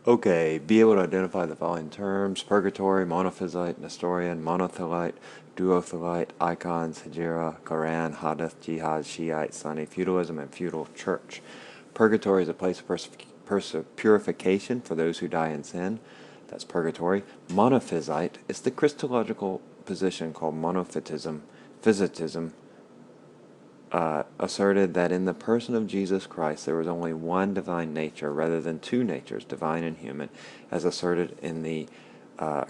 Okay, be able to identify the following terms: purgatory, monophysite, Nestorian, monothelite, duothelite, icons, hijra, Quran, hadith, jihad, Shiite, Sunni, feudalism, and feudal church. Purgatory is a place of purification for those who die in sin. That's purgatory. Monophysite is the Christological position called monophysitism, asserted that in the person of Jesus Christ there was only one divine nature rather than two natures, divine and human, as asserted in the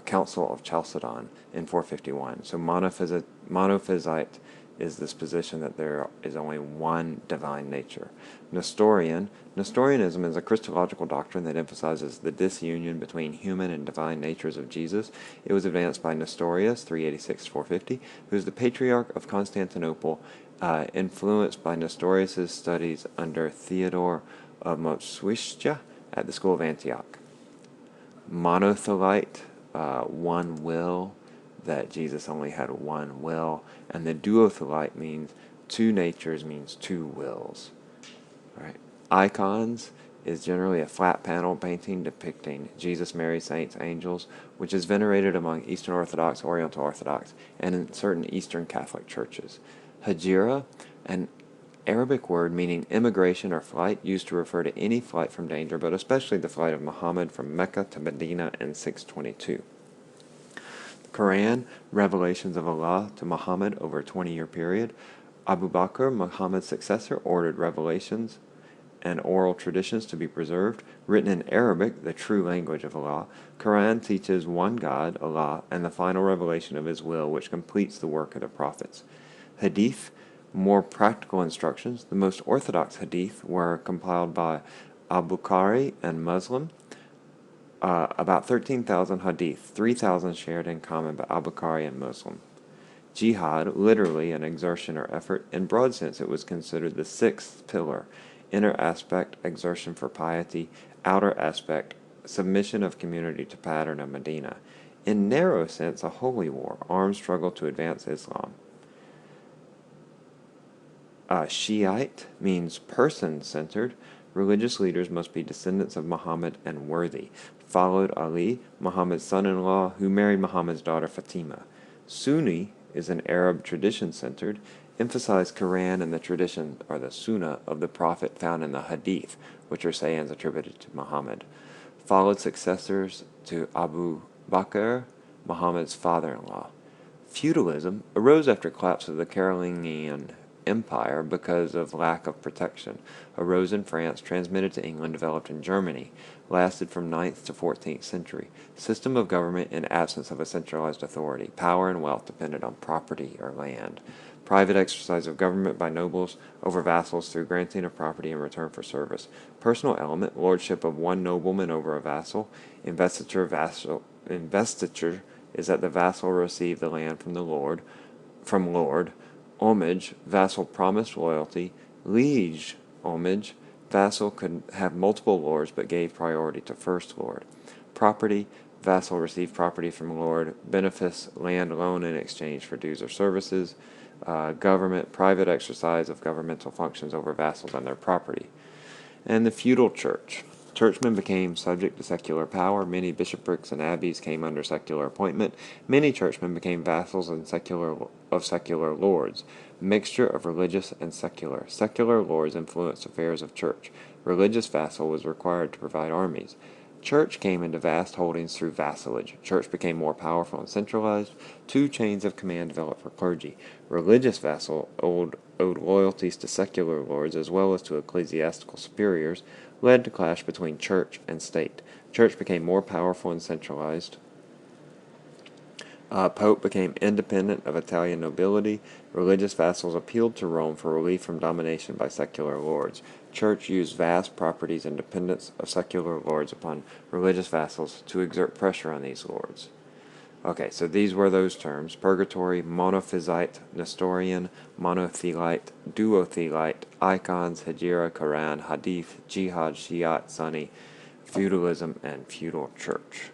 Council of Chalcedon in 451. So monophysite is this position that there is only one divine nature. Nestorianism is a Christological doctrine that emphasizes the disunion between human and divine natures of Jesus. It was advanced by Nestorius, 386-450, who is the Patriarch of Constantinople, influenced by Nestorius' studies under Theodore of Mopsuestia at the school of Antioch. Monothelite, one will, that Jesus only had one will, and the duothelite means two natures, means two wills. All right. Icons is generally a flat panel painting depicting Jesus, Mary, saints, angels, which is venerated among Eastern Orthodox, Oriental Orthodox, and in certain Eastern Catholic churches. Hijra, an Arabic word meaning immigration or flight, used to refer to any flight from danger, but especially the flight of Muhammad from Mecca to Medina in 622. Quran, revelations of Allah to Muhammad over a 20-year period. Abu Bakr, Muhammad's successor, ordered revelations and oral traditions to be preserved, written in Arabic, the true language of Allah. Quran teaches one God, Allah, and the final revelation of His will, which completes the work of the prophets. Hadith, more practical instructions. The most orthodox hadith were compiled by al-Bukhari and Muslim. About 13,000 hadith, 3,000 shared in common by al-Bukhari and Muslim. Jihad, literally an exertion or effort. In broad sense, it was considered the sixth pillar. Inner aspect, exertion for piety. Outer aspect, submission of community to pattern of Medina. In narrow sense, a holy war, armed struggle to advance Islam. Shiite means person-centered. Religious leaders must be descendants of Muhammad and worthy. Followed Ali, Muhammad's son-in-law, who married Muhammad's daughter Fatima. Sunni is an Arab tradition-centered, emphasized Quran and the tradition, or the Sunnah, of the Prophet found in the Hadith, which are sayings attributed to Muhammad. Followed successors to Abu Bakr, Muhammad's father-in-law. Feudalism arose after collapse of the Carolingian Empire because of lack of protection. Arose in France, transmitted to England, developed in Germany, lasted from 9th to 14th century. System of government in absence of a centralized authority. Power and wealth depended on property or land. Private exercise of government by nobles over vassals through granting of property in return for service. Personal element, lordship of one nobleman over a vassal. Investiture is that the vassal receive the land from lord. Homage, vassal promised loyalty. Liege, homage, vassal could have multiple lords but gave priority to first lord. Property, vassal received property from lord. Benefice, land loan in exchange for dues or services. Government, private exercise of governmental functions over vassals and their property. And the feudal church. Churchmen became subject to secular power. Many bishoprics and abbeys came under secular appointment. Many churchmen became vassals of secular lords. Mixture of religious and secular. Secular lords influenced affairs of church. Religious vassal was required to provide armies. Church came into vast holdings through vassalage. Church became more powerful and centralized. Two chains of command developed for clergy. Religious vassal owed loyalties to secular lords as well as to ecclesiastical superiors, led to clash between church and state. Church became more powerful and centralized. Pope became independent of Italian nobility. Religious vassals appealed to Rome for relief from domination by secular lords. Church used vast properties and dependence of secular lords upon religious vassals to exert pressure on these lords. Okay, so these were those terms: purgatory, monophysite, Nestorian, monothelite, duothelite, icons, hijra, Quran, hadith, jihad, Shiite, Sunni, feudalism, and feudal church.